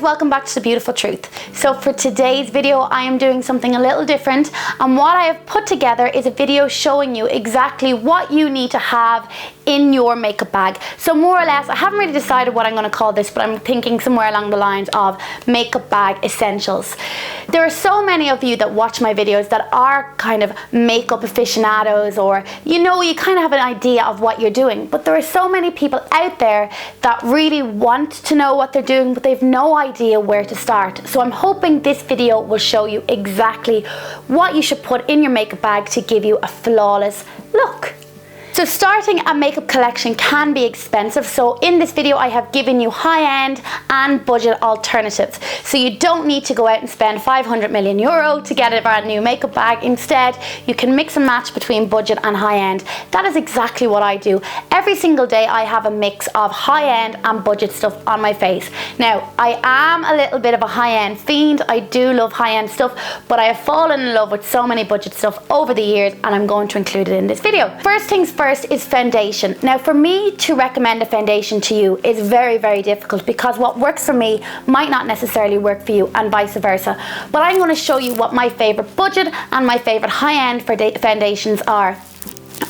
welcome back to The Beautiful Truth. So for today's video, I am doing something a little different, and what I have put together is a video showing you exactly what you need to have in your makeup bag. So more or less, I haven't really decided what I'm going to call this, but I'm thinking somewhere along the lines of makeup bag essentials. There are so many of you that watch my videos that are kind of makeup aficionados, or you kind of have an idea of what you're doing, but there are so many people out there that really want to know what they're doing, but they've no idea where to start. So I'm hoping this video will show you exactly what you should put in your makeup bag to give you a flawless look. So starting a makeup collection can be expensive, so in this video I have given you high-end and budget alternatives. So you don't need to go out and spend 500 million euro to get a brand new makeup bag. Instead, you can mix and match between budget and high-end. That is exactly what I do. Every single day I have a mix of high-end and budget stuff on my face. Now, I am a little bit of a high-end fiend. I do love high-end stuff, but I have fallen in love with so many budget stuff over the years, and I'm going to include it in this video. First things first is foundation. Now, for me to recommend a foundation to you is very, very difficult, because what works for me might not necessarily work for you, and vice versa. But I'm going to show you what my favorite budget and my favorite high-end foundations are.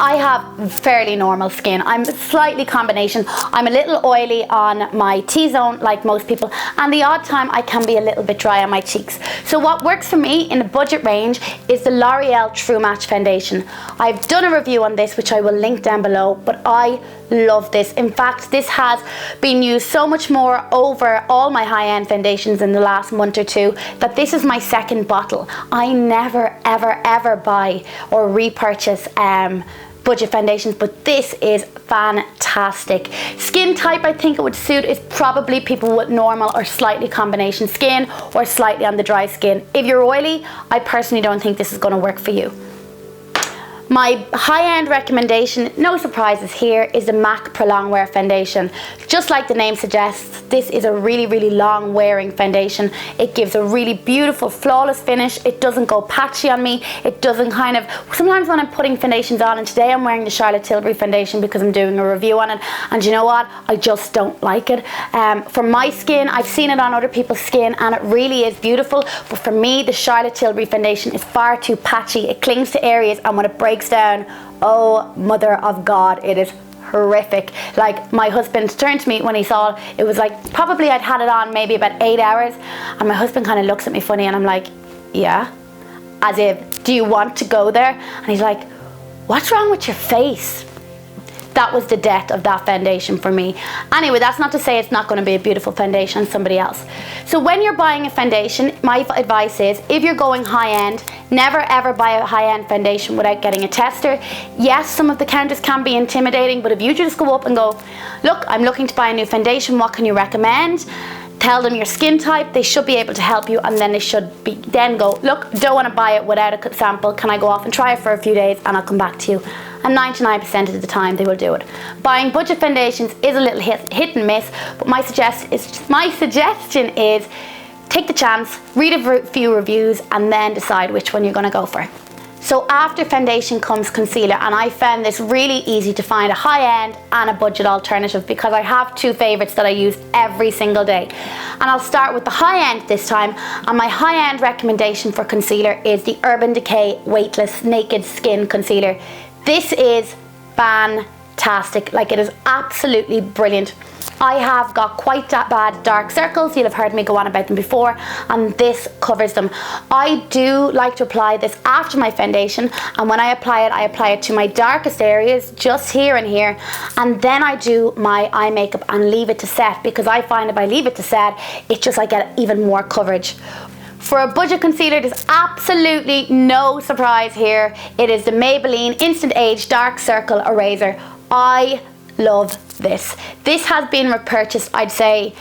I have fairly normal skin. I'm slightly combination. I'm a little oily on my T-zone like most people, and the odd time I can be a little bit dry on my cheeks. So what works for me in the budget range is the L'Oreal True Match foundation. I've done a review on this which I will link down below, but I love this. In fact, this has been used so much more over all my high-end foundations in the last month or two that this is my second bottle. I never ever buy or repurchase budget foundations, but this is fantastic. Skin type I think it would suit is probably people with normal or slightly combination skin, or slightly on the dry skin. If you're oily, I personally don't think this is going to work for you. My high-end recommendation, no surprises here, is the MAC Prolong Wear foundation. Just like the name suggests, this is a really long wearing foundation. It gives a really beautiful, flawless finish. It doesn't go patchy on me. It doesn't sometimes when I'm putting foundations on, and today I'm wearing the Charlotte Tilbury foundation because I'm doing a review on it, and you know what? I just don't like it. For my skin, I've seen it on other people's skin and it really is beautiful, but for me, the Charlotte Tilbury foundation is far too patchy. It clings to areas, and when it breaks down, oh mother of God, it is horrific. Like, my husband turned to me when he saw it was like, probably I'd had it on maybe about 8 hours, and my husband kind of looks at me funny, and I'm like, yeah, as if, do you want to go there? And he's like, what's wrong with your face? That was the death of that foundation for me. Anyway, that's not to say it's not going to be a beautiful foundation on somebody else. So when you're buying a foundation, my advice is, if you're going high-end, never ever buy a high-end foundation without getting a tester. Yes, some of the counters can be intimidating, but if you just go up and go, look, I'm looking to buy a new foundation, what can you recommend? Tell them your skin type, they should be able to help you, and then they should then go, look, don't want to buy it without a sample, can I go off and try it for a few days and I'll come back to you? And 99% of the time they will do it. Buying budget foundations is a little hit and miss, but my suggestion is take the chance, read a few reviews, and then decide which one you're going to go for. So after foundation comes concealer, and I found this really easy to find a high-end and a budget alternative, because I have two favorites that I use every single day. And I'll start with the high-end this time, and my high-end recommendation for concealer is the Urban Decay Weightless Naked Skin Concealer. This is fantastic. Like, it is absolutely brilliant. I have got quite bad dark circles. You'll have heard me go on about them before, and this covers them. I do like to apply this after my foundation, and when I apply it to my darkest areas, just here and here, and then I do my eye makeup and leave it to set, because I find if I leave it to set, it's just I get even more coverage. For a budget concealer, there's absolutely no surprise here. It is the Maybelline Instant Age Dark Circle Eraser. I love this. This has been repurchased, I'd say,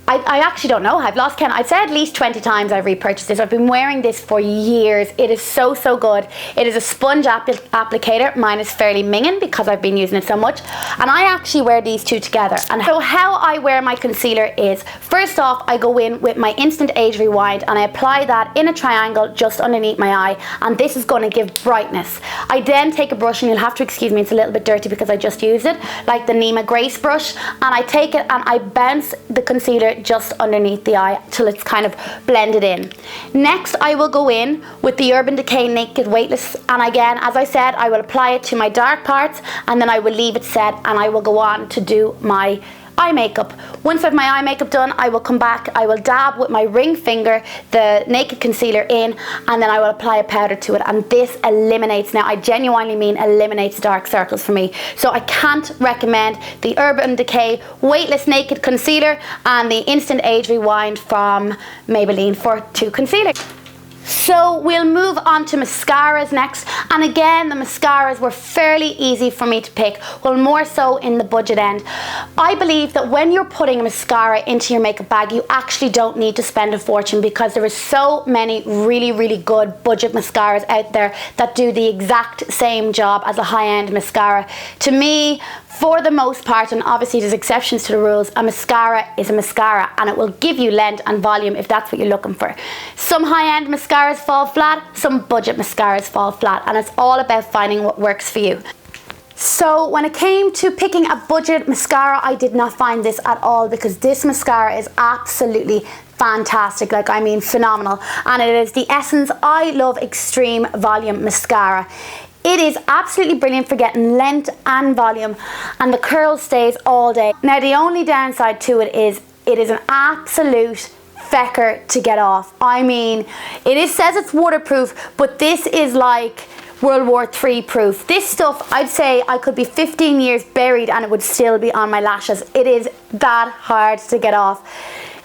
I actually don't know, I've lost count. I'd say at least 20 times I've repurchased this. I've been wearing this for years. It is so good. It is a sponge applicator. Mine is fairly minging because I've been using it so much. And I actually wear these two together. And so how I wear my concealer is, first off, I go in with my Instant Age Rewind and I apply that in a triangle just underneath my eye. And this is going to give brightness. I then take a brush, and you'll have to excuse me, it's a little bit dirty because I just used it, like the Nima Grace brush. And I take it and I bounce the concealer concealer just underneath the eye till it's kind of blended in. Next, I will go in with the Urban Decay Naked Weightless, and again, as I said, I will apply it to my dark parts and then I will leave it set, and I will go on to do my eye makeup. Once I have my eye makeup done, I will come back, I will dab with my ring finger the naked concealer in, and then I will apply a powder to it, and this eliminates, now I genuinely mean eliminates dark circles for me. So I can't recommend the Urban Decay Weightless Naked Concealer and the Instant Age Rewind from Maybelline for 2 concealer. So we'll move on to mascaras next, and again the mascaras were fairly easy for me to pick, well more so in the budget end. I believe that when you're putting a mascara into your makeup bag, you actually don't need to spend a fortune, because there are so many really good budget mascaras out there that do the exact same job as a high-end mascara. To me, for the most part, and obviously there's exceptions to the rules, a mascara is a mascara and it will give you length and volume if that's what you're looking for. Some high-end mascaras fall flat, some budget mascaras fall flat, and it's all about finding what works for you. So when it came to picking a budget mascara, I did not find this at all, because this mascara is absolutely fantastic, like I mean phenomenal, and it is the Essence I Love Extreme Volume Mascara. It is absolutely brilliant for getting length and volume, and the curl stays all day. Now the only downside to it is an absolute fecker to get off. I mean, says it's waterproof, but this is like World War III proof. This stuff, I'd say I could be 15 years buried and it would still be on my lashes. It is that hard to get off.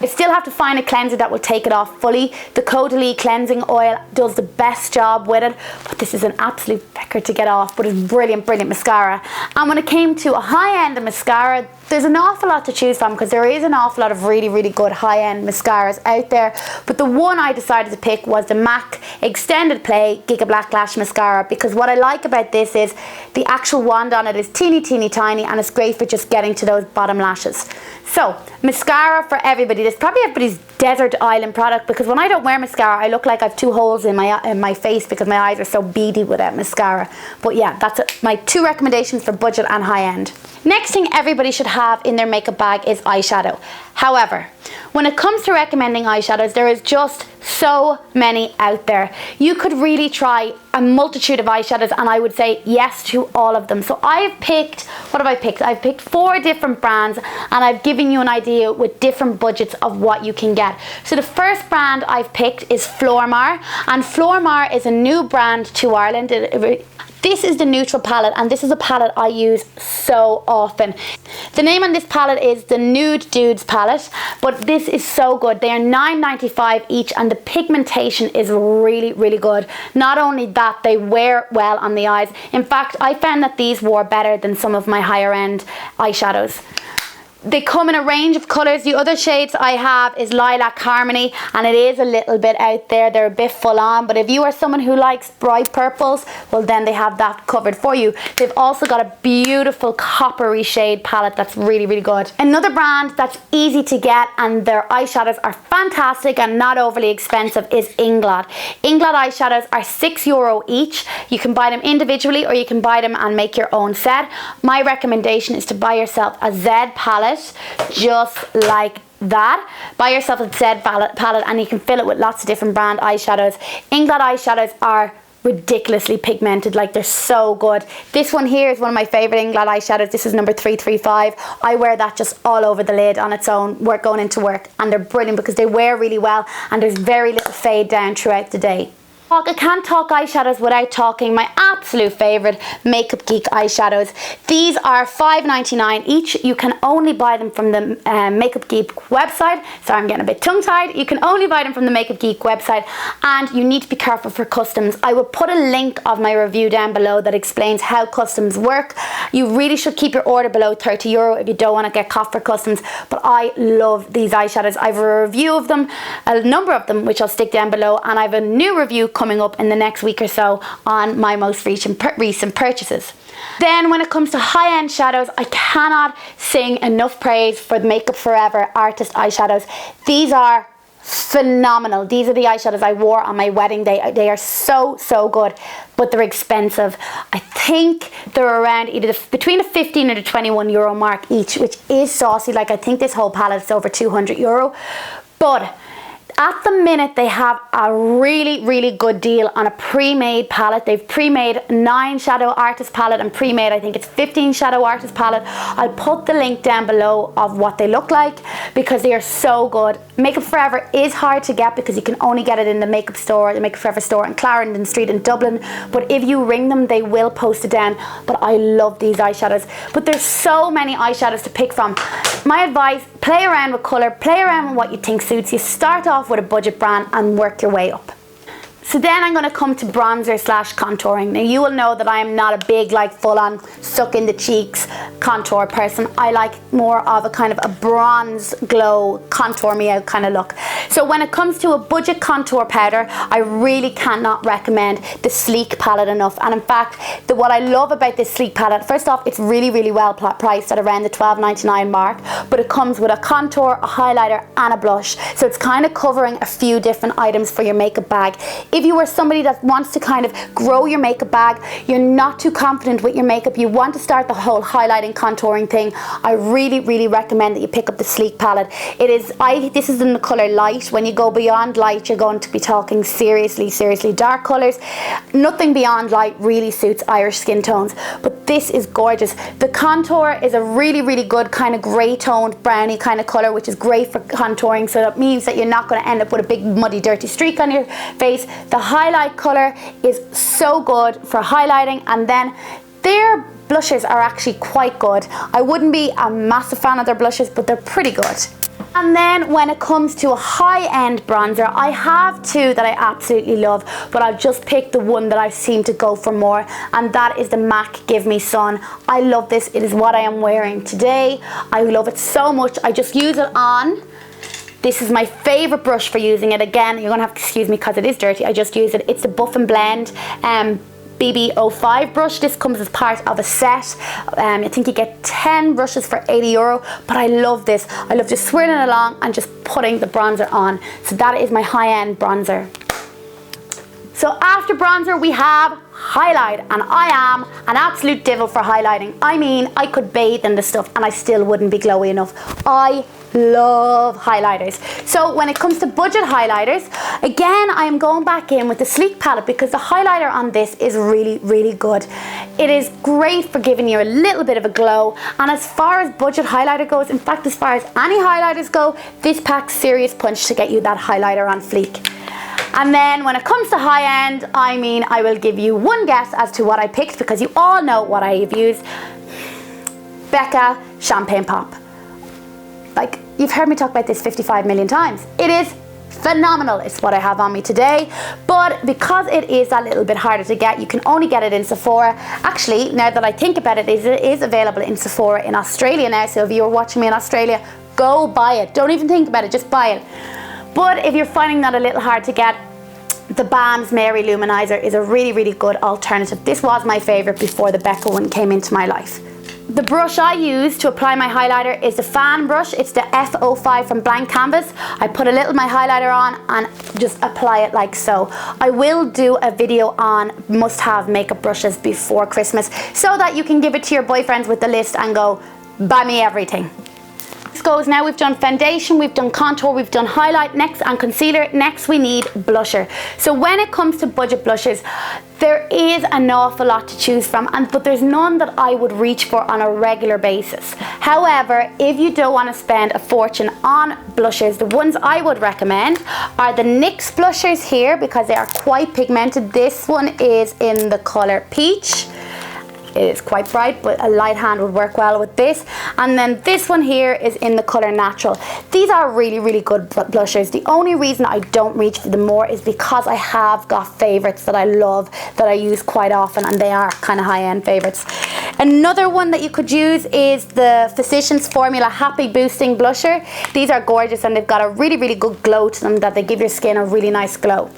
I still have to find a cleanser that will take it off fully. The Caudalie cleansing oil does the best job with it, but this is an absolute pecker to get off, but it's brilliant mascara. And when it came to a high-end mascara, there's an awful lot to choose from, because there is an awful lot of really good high-end mascaras out there, but the one I decided to pick was the MAC Extended Play Giga Black Lash Mascara, because what I like about this is the actual wand on it is teeny tiny, and it's great for just getting to those bottom lashes. So, mascara for everybody. This is probably everybody's desert island product, because when I don't wear mascara, I look like I have 2 holes in my face because my eyes are so beady without mascara. But yeah, that's my 2 recommendations for budget and high end. Next thing everybody should have in their makeup bag is eyeshadow. However, when it comes to recommending eyeshadows, there is just so many out there. You could really try a multitude of eyeshadows, and I would say yes to all of them. So I've picked, what have I picked? I've picked 4 different brands, and I've given you an idea with different budgets of what you can get. So the first brand I've picked is Flormar, and Flormar is a new brand to Ireland. This is the neutral palette, and this is a palette I use so often. The name on this palette is the Nude Dudes palette, but this is so good. They are $9.95 each, and the pigmentation is really good. Not only that, they wear well on the eyes. In fact, I found that these wore better than some of my higher end eyeshadows. They come in a range of colours. The other shades I have is Lilac Harmony, and it is a little bit out there. They're a bit full on, but if you are someone who likes bright purples, well then they have that covered for you. They've also got a beautiful coppery shade palette that's really good. Another brand that's easy to get and their eyeshadows are fantastic and not overly expensive is Inglot. Inglot eyeshadows are €6 each. You can buy them individually or you can buy them and make your own set. My recommendation is to buy yourself a Z palette, just like that. Buy yourself a Z palette and you can fill it with lots of different brand eyeshadows. Inglot eyeshadows are ridiculously pigmented, like they're so good. This one here is one of my favorite Inglot eyeshadows. This is number 335. I wear that just all over the lid on its own, going into work, and they're brilliant because they wear really well and there's very little fade down throughout the day. I can't talk eyeshadows without talking my absolute favourite Makeup Geek eyeshadows. These are $5.99 each. You can only buy them from the Makeup Geek website. Sorry, I'm getting a bit tongue-tied. You can only buy them from the Makeup Geek website, and you need to be careful for customs. I will put a link of my review down below that explains how customs work. You really should keep your order below €30 if you don't want to get caught for customs, but I love these eyeshadows. I have a review of them, a number of them, which I'll stick down below, and I have a new review coming up in the next week or so on my most recent purchases. Then when it comes to high-end shadows, I cannot sing enough praise for the Makeup Forever Artist eyeshadows. These are phenomenal. These are the eyeshadows I wore on my wedding day. They are so good, but they're expensive. I think they're around either between the 15 and the 21 euro mark each, which is saucy. Like, I think this whole palette is over 200 euro. But at the minute, they have a really, really good deal on a pre-made palette. They've pre-made 9 Shadow Artist palette and pre-made, I think it's 15 Shadow Artist palette. I'll put the link down below of what they look like because they are so good. Makeup Forever is hard to get because you can only get it in the makeup store, the Makeup Forever store in Clarendon Street in Dublin. But if you ring them, they will post it down. But I love these eyeshadows. But there's so many eyeshadows to pick from. My advice, play around with colour, play around with what you think suits you. Start off with a budget brand and work your way up. So then I'm going to come to bronzer / contouring. Now you will know that I am not a big like full on suck in the cheeks contour person. I like more of a kind of a bronze glow, contour me out kind of look. So when it comes to a budget contour powder, I really cannot recommend the Sleek palette enough. And in fact, what I love about this Sleek palette, first off, it's really, really well priced at around the $12.99 mark, but it comes with a contour, a highlighter and a blush. So it's kind of covering a few different items for your makeup bag. If you are somebody that wants to kind of grow your makeup bag, you're not too confident with your makeup, you want to start the whole highlighting, contouring thing, I really, really recommend that you pick up the Sleek palette. This is in the colour light. When you go beyond light, you're going to be talking seriously dark colours. Nothing beyond light really suits Irish skin tones, but this is gorgeous. The contour is a really, really good kind of grey toned brownie kind of colour, which is great for contouring, so that means that you're not going to end up with a big muddy dirty streak on your face. The highlight colour is so good for highlighting, and then their blushes are actually quite good. I wouldn't be a massive fan of their blushes, but they're pretty good. And then when it comes to a high-end bronzer, I have 2 that I absolutely love, but I've just picked the one that I seem to go for more, and that is the MAC Give Me Sun. I love this. It is what I am wearing today. I love it so much. I just use it on. This is my favorite brush for using it. Again, you're gonna have to excuse me because it is dirty. I just use it. It's the Buff and Blend BB05 brush. This comes as part of a set. I think you get 10 brushes for 80 euro, but I love this. I love just swirling along and just putting the bronzer on. So that is my high-end bronzer. So after bronzer, we have highlight, and I am an absolute devil for highlighting. I mean, I could bathe in the stuff and I still wouldn't be glowy enough. I love highlighters. So when it comes to budget highlighters, again, I am going back in with the Sleek palette because the highlighter on this is really, really good. It is great for giving you a little bit of a glow, and as far as budget highlighter goes, in fact, as far as any highlighters go, this packs serious punch to get you that highlighter on fleek. And then when it comes to high end, I mean, I will give you one guess as to what I picked because you all know what I have used. Becca Champagne Pop. Like, you've heard me talk about this 55 million times. It is phenomenal. It's what I have on me today, but because it is a little bit harder to get, you can only get it in Sephora. Actually, now that I think about it, it is available in Sephora in Australia now, so if you're watching me in Australia, go buy it. Don't even think about it, just buy it. But if you're finding that a little hard to get, the BAMS Mary Luminizer is a really, really good alternative. This was my favorite before the Becca one came into my life. The brush I use to apply my highlighter is the fan brush. It's the F05 from Blank Canvas. I put a little of my highlighter on and just apply it like so. I will do a video on must-have makeup brushes before Christmas so that you can give it to your boyfriends with the list and go, buy me everything. Goes now. We've done foundation, we've done contour, we've done highlight next and concealer. Next we need blusher. So when it comes to budget blushes, there is an awful lot to choose from, but there's none that I would reach for on a regular basis. However, if you don't want to spend a fortune on blushers, the ones I would recommend are the NYX blushers here because they are quite pigmented. This one is in the color Peach. It is quite bright, but a light hand would work well with this. And then this one here is in the color Natural. These are really, really good blushers. The only reason I don't reach for them more is because I have got favorites that I love, that I use quite often, and they are kind of high-end favorites. Another one that you could use is the Physicians Formula Happy Boosting Blusher. These are gorgeous and they've got a really, really good glow to them that they give your skin a really nice glow.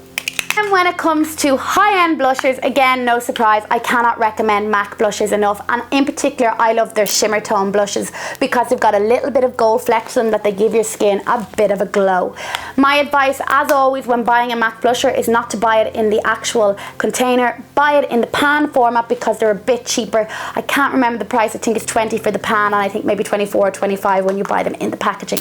And when it comes to high-end blushers, again, no surprise, I cannot recommend MAC blushers enough. And in particular, I love their shimmer tone blushes because they've got a little bit of gold flecks in them that they give your skin a bit of a glow. My advice, as always, when buying a MAC blusher is not to buy it in the actual container. Buy it in the pan format because they're a bit cheaper. I can't remember the price. I think it's 20 for the pan, and I think maybe 24 or 25 when you buy them in the packaging.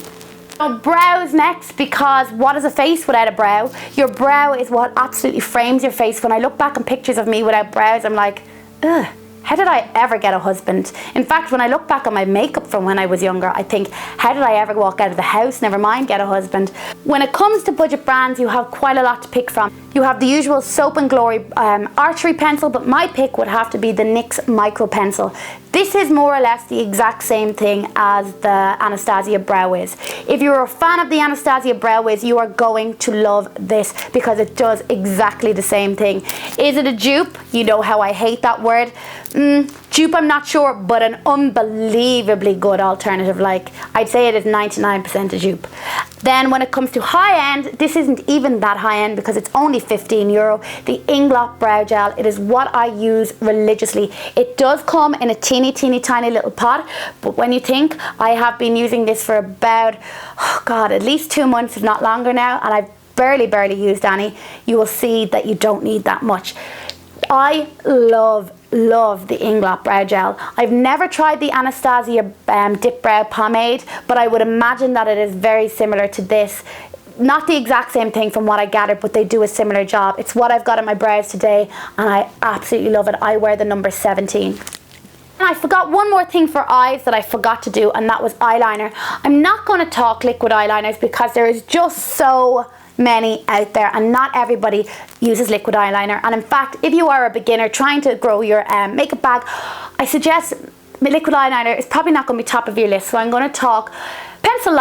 So brows next, because what is a face without a brow? Your brow is what absolutely frames your face. When I look back on pictures of me without brows, I'm like, ugh, how did I ever get a husband? In fact, when I look back on my makeup from when I was younger, I think, how did I ever walk out of the house, never mind get a husband? When it comes to budget brands, you have quite a lot to pick from. You have the usual Soap & Glory archery pencil, but my pick would have to be the NYX Micro Pencil. This is more or less the exact same thing as the Anastasia Brow Wiz. If you're a fan of the Anastasia Brow Wiz, you are going to love this because it does exactly the same thing. Is it a dupe? You know how I hate that word. Dupe, I'm not sure, but an unbelievably good alternative. Like, I'd say it is 99% a dupe. Then when it comes to high end, this isn't even that high end because it's only €15. The Inglot Brow Gel, it is what I use religiously. It does come in a teeny tiny little pot, but when you think, I have been using this for about, oh God, at least 2 months, if not longer now, and I've barely used any, you will see that you don't need that much. I love the Inglot Brow Gel. I've never tried the Anastasia Dip Brow Pomade, but I would imagine that it is very similar to this. Not the exact same thing from what I gathered, but they do a similar job. It's what I've got on my brows today, and I absolutely love it. I wear the number 17. And I forgot one more thing for eyes that I forgot to do, and that was eyeliner. I'm not going to talk liquid eyeliners because there is just so many out there and not everybody uses liquid eyeliner. And in fact, if you are a beginner trying to grow your makeup bag, I suggest liquid eyeliner is probably not going to be top of your list. So I'm going to talk pencil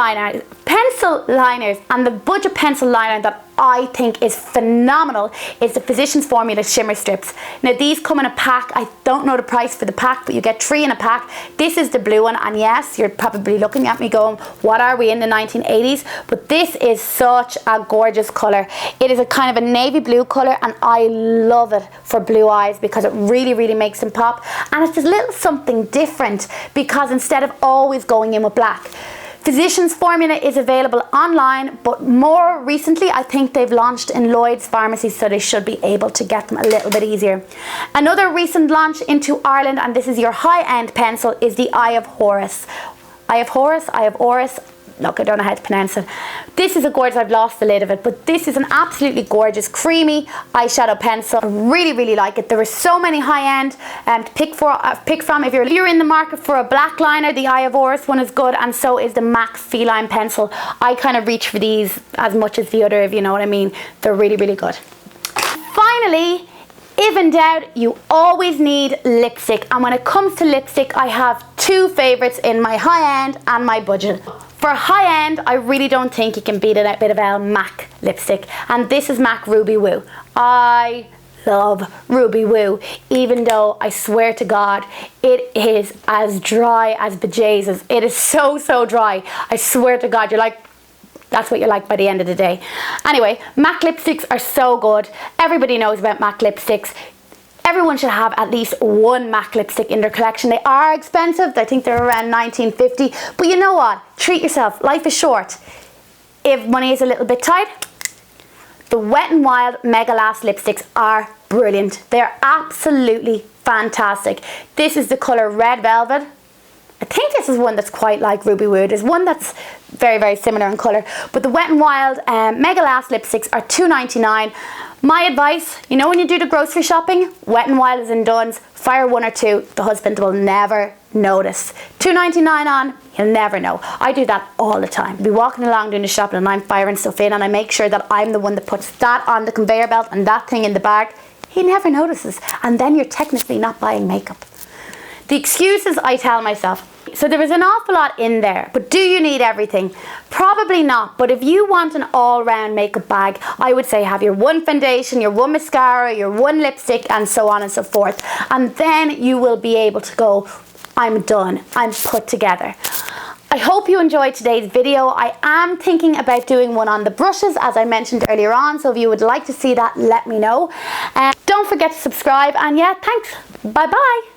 liners, and the budget pencil liner that I think is phenomenal is the Physicians Formula Shimmer Strips. Now these come in a pack. I don't know the price for the pack, but you get 3 in a pack. This is the blue one, and yes, you're probably looking at me going, what are we in the 1980s? But this is such a gorgeous colour. It is a kind of a navy blue colour, and I love it for blue eyes because it really makes them pop. And it's just a little something different because instead of always going in with black. Physicians Formula is available online, but more recently I think they've launched in Lloyd's pharmacies, so they should be able to get them a little bit easier. Another recent launch into Ireland, and this is your high-end pencil, is the Eye of Horus. Eye of Horus. Look, I don't know how to pronounce it. This is a gorgeous, I've lost the lid of it, but this is an absolutely gorgeous creamy eyeshadow pencil. I really like it. There are so many high-end to pick from. If you're in the market for a black liner, the Eye of Horus one is good, and so is the MAC Feline pencil. I kind of reach for these as much as the other, if you know what I mean. They're really good. Finally, if in doubt, you always need lipstick. And when it comes to lipstick, I have 2 favorites in my high-end and my budget. For high end, I really don't think you can beat a bit of a MAC lipstick, and this is MAC Ruby Woo. I love Ruby Woo, even though I swear to God, it is as dry as bejesus. It is so dry. I swear to God, you're like, that's what you're like by the end of the day. Anyway, MAC lipsticks are so good. Everybody knows about MAC lipsticks. Everyone should have at least one MAC lipstick in their collection. They are expensive. I think they're around $19.50. But you know what? Treat yourself. Life is short. If money is a little bit tight, the Wet n Wild Mega Last lipsticks are brilliant. They're absolutely fantastic. This is the colour Red Velvet. I think this is one that's quite like Ruby Woo. There's one that's very similar in colour. But the Wet n Wild Mega Last lipsticks are $2.99. My advice, you know when you do the grocery shopping, Wet n Wild is in Dunnes, fire 1 or 2, the husband will never notice. $2.99 on, he'll never know. I do that all the time. I'll be walking along doing the shopping and I'm firing stuff in, and I make sure that I'm the one that puts that on the conveyor belt and that thing in the bag. He never notices, and then you're technically not buying makeup. The excuses I tell myself. So there is an awful lot in there, but do you need everything? Probably not, but if you want an all-round makeup bag, I would say have your one foundation, your one mascara, your one lipstick, and so on and so forth. And then you will be able to go, I'm done, I'm put together. I hope you enjoyed today's video. I am thinking about doing one on the brushes, as I mentioned earlier on, so if you would like to see that, let me know. Don't forget to subscribe, and yeah, thanks. Bye bye.